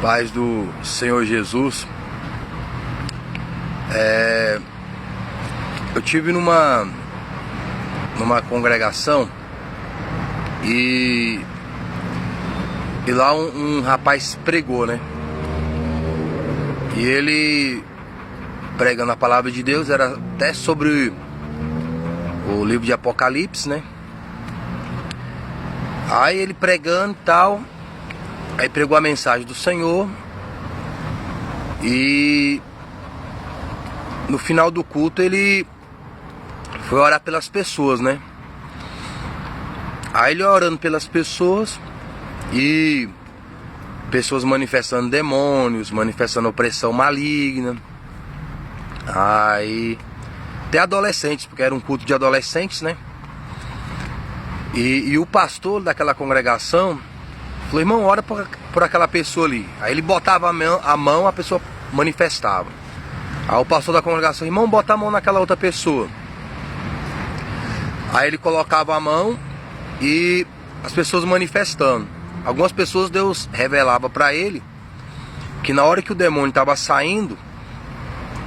Paz do Senhor Jesus. Eu tive numa congregação e lá um rapaz pregou, né? E ele pregando a palavra de Deus, era até sobre o livro de Apocalipse, né? Aí ele pregando e tal, aí pregou a mensagem do Senhor e no final do culto ele foi orar pelas pessoas, né? Aí ele orando pelas pessoas e pessoas manifestando demônios, manifestando opressão maligna. Aí até adolescentes, porque era um culto de adolescentes, né? E o pastor daquela congregação falou: irmão, ora por aquela pessoa ali. Aí ele botava a mão, a pessoa manifestava. Aí o pastor da congregação: irmão, bota a mão naquela outra pessoa. Aí ele colocava a mão e as pessoas manifestando. Algumas pessoas Deus revelava para ele que na hora que o demônio estava saindo,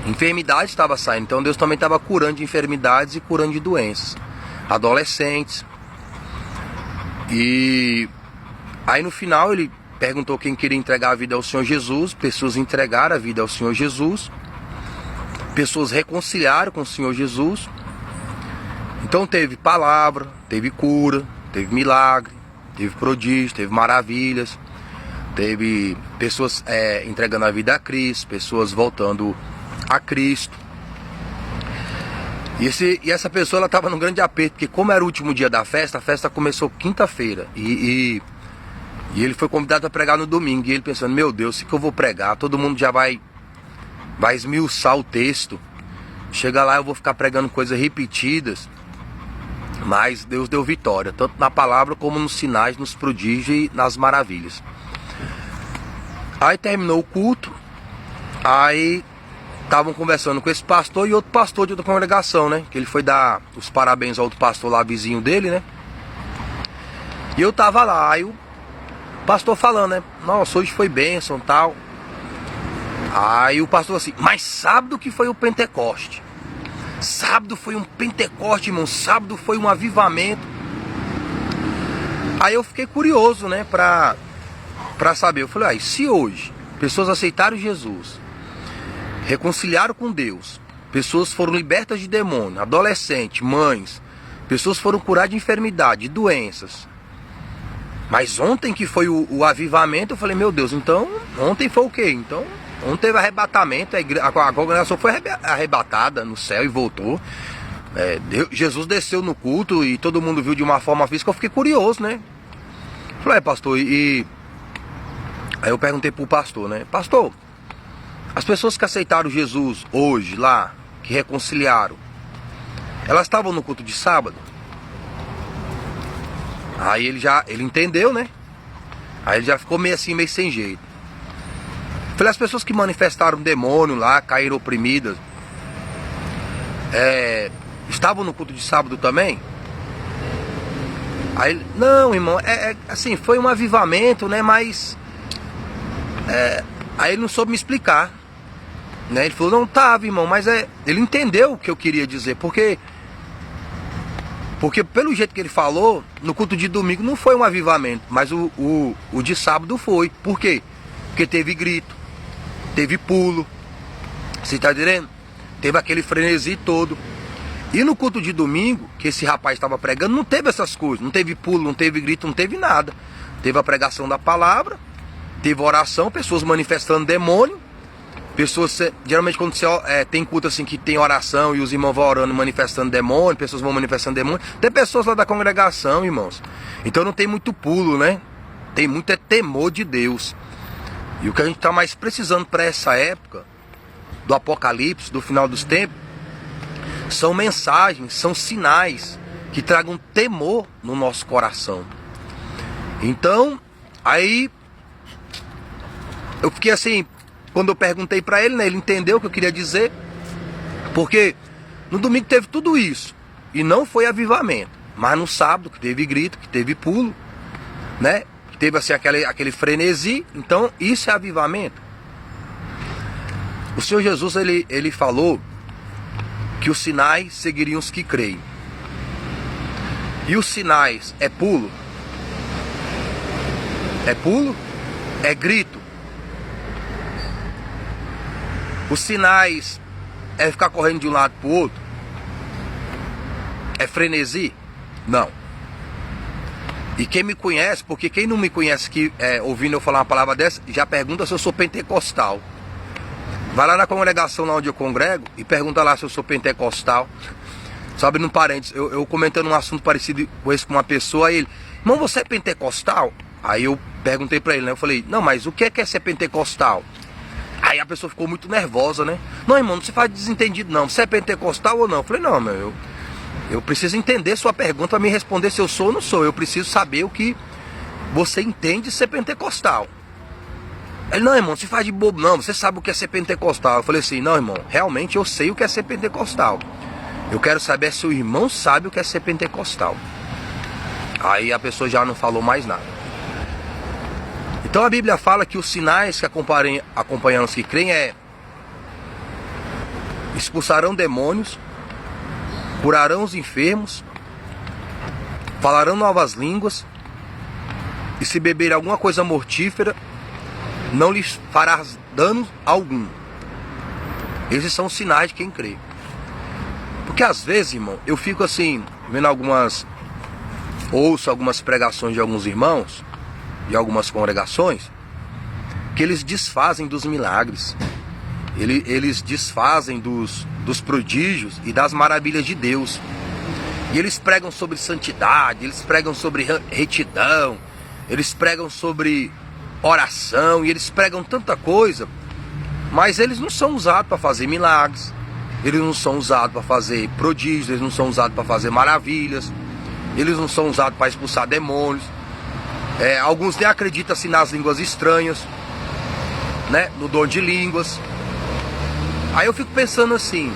enfermidade estava saindo. Então Deus também estava curando de enfermidades e curando de doenças. Adolescentes. E aí no final ele perguntou quem queria entregar a vida ao Senhor Jesus. Pessoas entregaram a vida ao Senhor Jesus. Pessoas reconciliaram com o Senhor Jesus. Então teve palavra, teve cura, teve milagre, teve prodígio, teve maravilhas. Teve pessoas entregando a vida a Cristo, pessoas voltando a Cristo. E essa pessoa ela estava num grande aperto, porque como era o último dia da festa, a festa começou quinta-feira. E ele foi convidado a pregar no domingo. E ele pensando: meu Deus, o que eu vou pregar? Todo mundo já vai esmiuçar o texto. Chega lá, eu vou ficar pregando coisas repetidas. Mas Deus deu vitória, tanto na palavra como nos sinais, nos prodígios e nas maravilhas. Aí terminou o culto. Aí estavam conversando com esse pastor e outro pastor de outra congregação, né? Que ele foi dar os parabéns ao outro pastor lá, vizinho dele, né? E eu tava lá, aí o pastor falando, né? Nossa, hoje foi bênção e tal. Aí o pastor assim: mas sábado que foi o Pentecoste. Sábado foi um Pentecoste, irmão. Sábado foi um avivamento. Aí eu fiquei curioso, né? Pra saber. Eu falei: se hoje pessoas aceitaram Jesus, reconciliaram com Deus, pessoas foram libertas de demônio, adolescentes, mães, pessoas foram curadas de enfermidade, de doenças. Mas ontem que foi o avivamento, eu falei: meu Deus, então ontem foi o quê? Então ontem teve arrebatamento, a congregação foi arrebatada no céu e voltou. Jesus desceu no culto e todo mundo viu de uma forma física. Eu fiquei curioso, né? Falei: pastor, aí eu perguntei pro pastor, né? Pastor, as pessoas que aceitaram Jesus hoje lá, que reconciliaram, elas estavam no culto de sábado? Aí ele entendeu, né? Aí ele já ficou meio assim, meio sem jeito. Falei: as pessoas que manifestaram demônio lá, caíram oprimidas, estavam no culto de sábado também? Aí ele: não, irmão, assim, foi um avivamento, né? Mas aí ele não soube me explicar, né? Ele falou: não tava, irmão, mas ele entendeu o que eu queria dizer, porque pelo jeito que ele falou, no culto de domingo não foi um avivamento, mas o de sábado foi. Por quê? Porque teve grito, teve pulo, você tá entendendo? Teve aquele frenesi todo. E no culto de domingo, que esse rapaz estava pregando, não teve essas coisas, não teve pulo, não teve grito, não teve nada. Teve a pregação da palavra, teve oração, pessoas manifestando demônio. Pessoas, geralmente quando você tem culto assim que tem oração e os irmãos vão orando manifestando demônio, pessoas vão manifestando demônio. Tem pessoas lá da congregação, irmãos. Então não tem muito pulo, né? Tem muito temor de Deus. E o que a gente está mais precisando para essa época do Apocalipse, do final dos tempos, são mensagens, são sinais que tragam temor no nosso coração. Então, aí eu fiquei assim. Quando eu perguntei para ele, né, ele entendeu o que eu queria dizer. Porque no domingo teve tudo isso e não foi avivamento. Mas no sábado, que teve grito, que teve pulo, né? teve assim aquele frenesi. Então isso é avivamento. O Senhor Jesus ele falou que os sinais seguiriam os que creem. E os sinais é pulo? É pulo? É grito? Os sinais é ficar correndo de um lado para o outro? É frenesi? Não. E quem me conhece, porque quem não me conhece que ouvindo eu falar uma palavra dessa, já pergunta se eu sou pentecostal. Vai lá na congregação lá onde eu congrego e pergunta lá se eu sou pentecostal. Sabe, num parênteses, eu comentando um assunto parecido com esse com uma pessoa, aí ele, irmão, você é pentecostal? Aí eu perguntei pra ele, né? Eu falei, não, mas o que é ser pentecostal? Aí a pessoa ficou muito nervosa, né? Não, irmão, não se faz desentendido não. Você é pentecostal ou não? Eu falei, não, meu, eu preciso entender sua pergunta para me responder se eu sou ou não sou. Eu preciso saber o que você entende ser pentecostal. Ele, não, irmão, não se faz de bobo não. Você sabe o que é ser pentecostal. Eu falei assim, não, irmão, realmente eu sei o que é ser pentecostal. Eu quero saber se o irmão sabe o que é ser pentecostal. Aí a pessoa já não falou mais nada. Então a Bíblia fala que os sinais que acompanham os que creem expulsarão demônios, curarão os enfermos, falarão novas línguas, e se beber alguma coisa mortífera, não lhes fará dano algum. Esses são os sinais de quem crê. Porque às vezes, irmão, eu fico assim, vendo ouço algumas pregações de alguns irmãos, de algumas congregações, que eles desfazem dos milagres, eles desfazem dos prodígios e das maravilhas de Deus. E eles pregam sobre santidade, eles pregam sobre retidão, eles pregam sobre oração, e eles pregam tanta coisa, mas eles não são usados para fazer milagres, eles não são usados para fazer prodígios, eles não são usados para fazer maravilhas, eles não são usados para expulsar demônios. Alguns nem acreditam assim nas línguas estranhas, né? No dom de línguas. Aí eu fico pensando assim,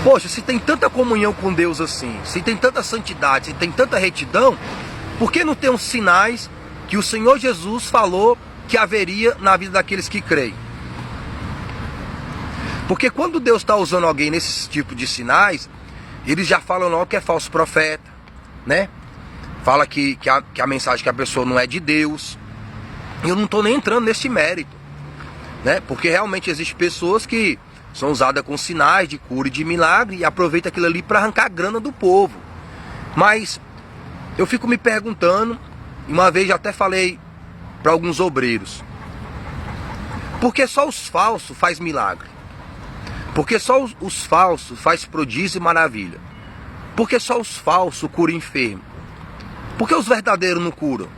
poxa, se tem tanta comunhão com Deus assim, se tem tanta santidade, se tem tanta retidão, por que não tem os sinais que o Senhor Jesus falou que haveria na vida daqueles que creem? Porque quando Deus está usando alguém nesse tipo de sinais, eles já falam logo que é falso profeta, né? Fala que a mensagem que a pessoa não é de Deus. E eu não estou nem entrando nesse mérito, né? Porque realmente existem pessoas que são usadas com sinais de cura e de milagre e aproveitam aquilo ali para arrancar grana do povo. Mas eu fico me perguntando, uma vez já até falei para alguns obreiros, por que só os falsos faz milagre? Por que só os falsos faz prodígio e maravilha? Por que só os falsos curam enfermo? Por que os verdadeiros não curam?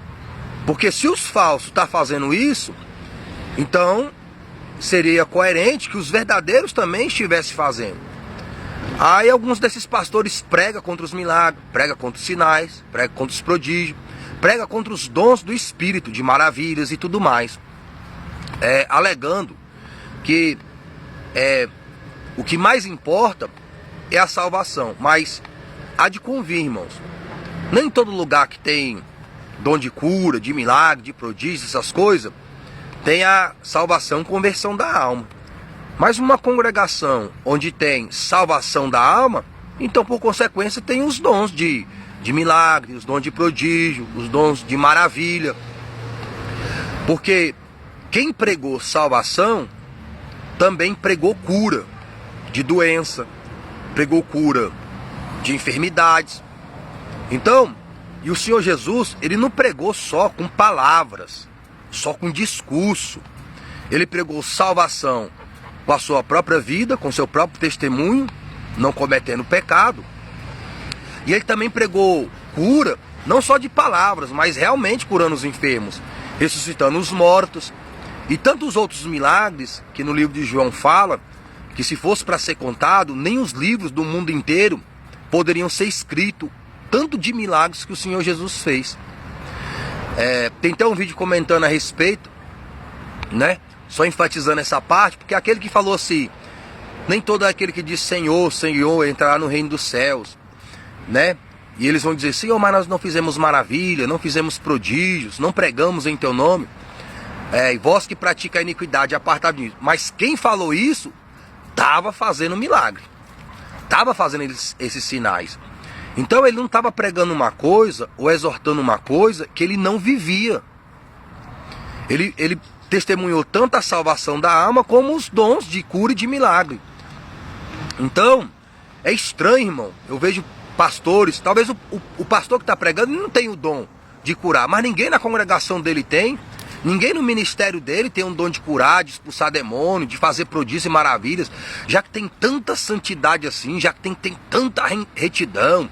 Porque se os falsos estão fazendo isso, então seria coerente que os verdadeiros também estivessem fazendo. Aí alguns desses pastores pregam contra os milagres, pregam contra os sinais, pregam contra os prodígios, pregam contra os dons do Espírito, de maravilhas e tudo mais, alegando que o que mais importa é a salvação. Mas há de convir, irmãos, nem em todo lugar que tem dom de cura, de milagre, de prodígio, essas coisas, tem a salvação, conversão da alma. Mas uma congregação onde tem salvação da alma, então por consequência tem os dons de milagre, os dons de prodígio, os dons de maravilha. Porque quem pregou salvação também pregou cura de doença, pregou cura de enfermidades. Então, e o Senhor Jesus, ele não pregou só com palavras, só com discurso. Ele pregou salvação com a sua própria vida, com seu próprio testemunho, não cometendo pecado. E ele também pregou cura, não só de palavras, mas realmente curando os enfermos, ressuscitando os mortos. E tantos outros milagres que no livro de João fala, que se fosse para ser contado, nem os livros do mundo inteiro poderiam ser escritos, tanto de milagres que o Senhor Jesus fez. Tem até um vídeo comentando a respeito, né? Só enfatizando essa parte, porque aquele que falou assim, nem todo aquele que diz Senhor, Senhor entrará no reino dos céus, né? e eles vão dizer, Senhor, mas nós não fizemos maravilha, não fizemos prodígios, não pregamos em teu nome. E vós que pratica a iniquidade, apartai de mim. Mas quem falou isso, estava fazendo milagre. Estava fazendo esses sinais. Então ele não estava pregando uma coisa, ou exortando uma coisa, que ele não vivia. Ele testemunhou tanto a salvação da alma, como os dons de cura e de milagre. Então, é estranho, irmão. Eu vejo pastores, talvez o pastor que está pregando não tem o dom de curar, mas ninguém na congregação dele tem. Ninguém no ministério dele tem um dom de curar, de expulsar demônio, de fazer prodígios e maravilhas. Já que tem tanta santidade assim, já que tem tanta retidão,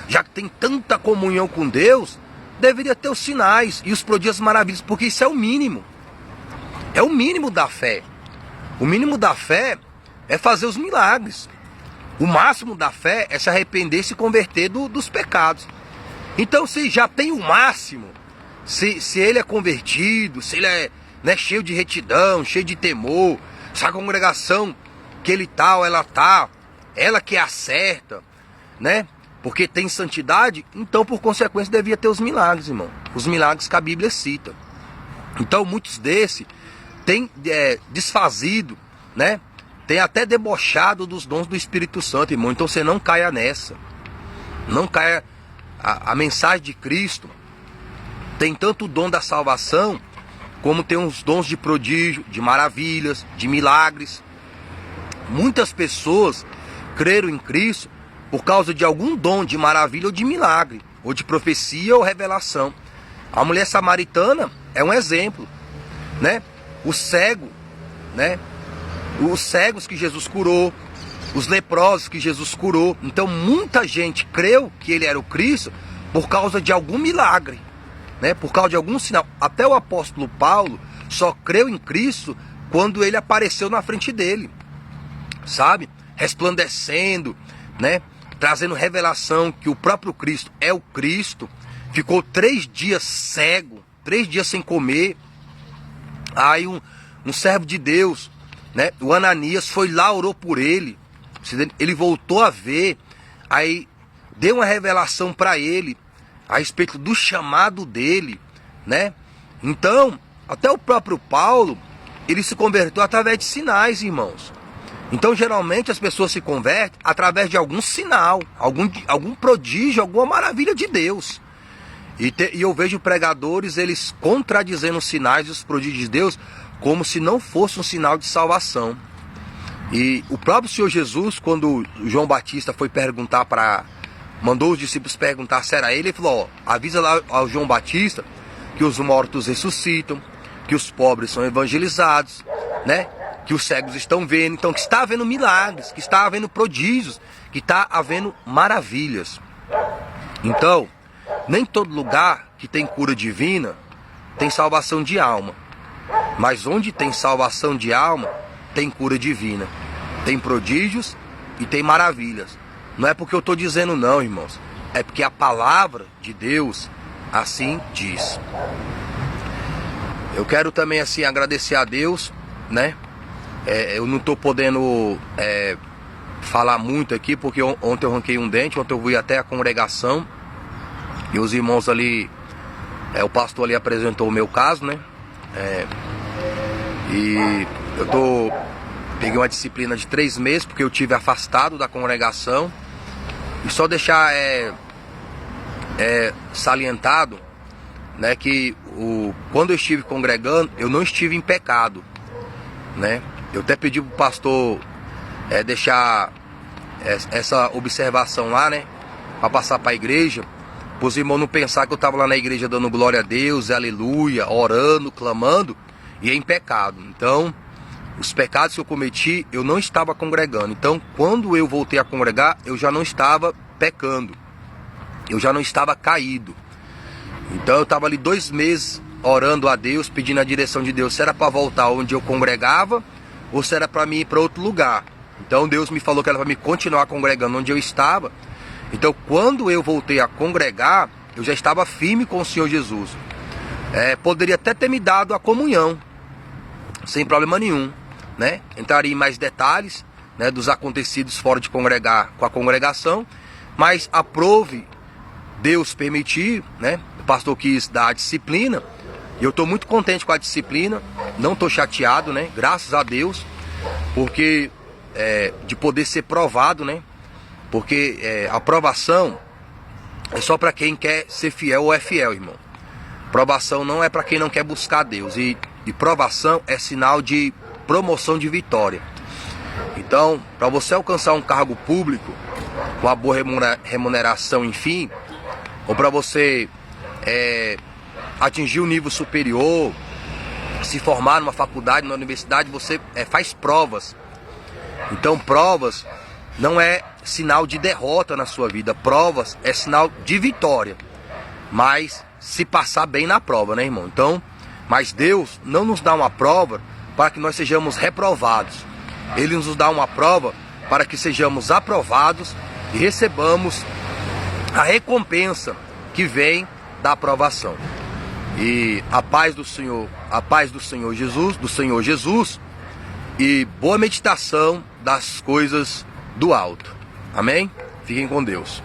já que tem tanta comunhão com Deus, deveria ter os sinais e os prodígios e maravilhas, porque isso é o mínimo. É o mínimo da fé. O mínimo da fé é fazer os milagres. O máximo da fé é se arrepender e se converter dos pecados. Então, se já tem o máximo, se ele é convertido, se ele é, né, cheio de retidão, cheio de temor, se a congregação que ele tá ou ela tá, ela que é a certa, né? Porque tem santidade, então por consequência devia ter os milagres, irmão. Os milagres que a Bíblia cita. Então muitos desses têm desfazido, né? Tem até debochado dos dons do Espírito Santo, irmão. Então você não caia nessa. Não caia. A mensagem de Cristo tem tanto o dom da salvação, como tem os dons de prodígio, de maravilhas, de milagres. Muitas pessoas creram em Cristo por causa de algum dom de maravilha ou de milagre, ou de profecia ou revelação. A mulher samaritana é um exemplo, né? O cego, né? Os cegos que Jesus curou, os leprosos que Jesus curou. Então muita gente creu que ele era o Cristo por causa de algum milagre, né? Por causa de algum sinal. Até o apóstolo Paulo só creu em Cristo quando ele apareceu na frente dele, sabe? Resplandecendo, né? Trazendo revelação que o próprio Cristo é o Cristo. Ficou 3 dias cego, 3 dias sem comer. Aí um servo de Deus, né? O Ananias foi lá, orou por ele. Ele voltou a ver. Aí deu uma revelação para ele a respeito do chamado dele, né? Então, até o próprio Paulo, ele se converteu através de sinais, irmãos. Então, geralmente, as pessoas se convertem através de algum sinal, algum prodígio, alguma maravilha de Deus. E eu vejo pregadores, eles contradizendo os sinais e os prodígios de Deus, como se não fosse um sinal de salvação. E o próprio Senhor Jesus, quando João Batista foi perguntar mandou os discípulos perguntar se era ele falou, avisa lá ao João Batista que os mortos ressuscitam, que os pobres são evangelizados, né? Que os cegos estão vendo, então que está havendo milagres, que está havendo prodígios, que está havendo maravilhas. Então, nem todo lugar que tem cura divina tem salvação de alma. Mas onde tem salvação de alma, tem cura divina. Tem prodígios e tem maravilhas. Não é porque eu estou dizendo não, irmãos. É porque a palavra de Deus assim diz. Eu quero também assim agradecer a Deus, né? Eu não estou podendo falar muito aqui, porque ontem eu arranquei um dente, ontem eu fui até a congregação. E os irmãos ali, o pastor ali apresentou o meu caso, né? E peguei uma disciplina de 3 meses, porque eu tive afastado da congregação. E só deixar salientado, né, que quando eu estive congregando, eu não estive em pecado, né? Eu até pedi pro pastor deixar essa observação lá, né, para passar para a igreja, para os irmãos não pensar que eu estava lá na igreja dando glória a Deus, aleluia, orando, clamando, e em pecado. Então, os pecados que eu cometi, eu não estava congregando. Então, quando eu voltei a congregar, eu já não estava pecando. Eu já não estava caído. Então, eu estava ali 2 meses orando a Deus, pedindo a direção de Deus. Se era para voltar onde eu congregava, ou se era para mim ir para outro lugar. Então, Deus me falou que era para me continuar congregando onde eu estava. Então, quando eu voltei a congregar, eu já estava firme com o Senhor Jesus. Poderia até ter me dado a comunhão, sem problema nenhum, né? Entraria em mais detalhes, né, dos acontecidos fora de congregar com a congregação, mas aprove Deus permitir, né? O pastor quis dar a disciplina. E eu estou muito contente com a disciplina. Não estou chateado, né? Graças a Deus. Porque de poder ser provado, né? Porque a provação é só para quem quer ser fiel ou é fiel, irmão. Provação não é para quem não quer buscar Deus. E provação é sinal de promoção de vitória. Então, para você alcançar um cargo público com uma boa remuneração, enfim, ou para você atingir um nível superior, se formar numa faculdade, numa universidade, você faz provas. Então, provas não é sinal de derrota na sua vida. Provas é sinal de vitória. Mas se passar bem na prova, né, irmão? Então, mas Deus não nos dá uma prova para que nós sejamos reprovados. Ele nos dá uma prova para que sejamos aprovados e recebamos a recompensa que vem da aprovação. E a paz do Senhor Jesus e boa meditação das coisas do alto. Amém? Fiquem com Deus.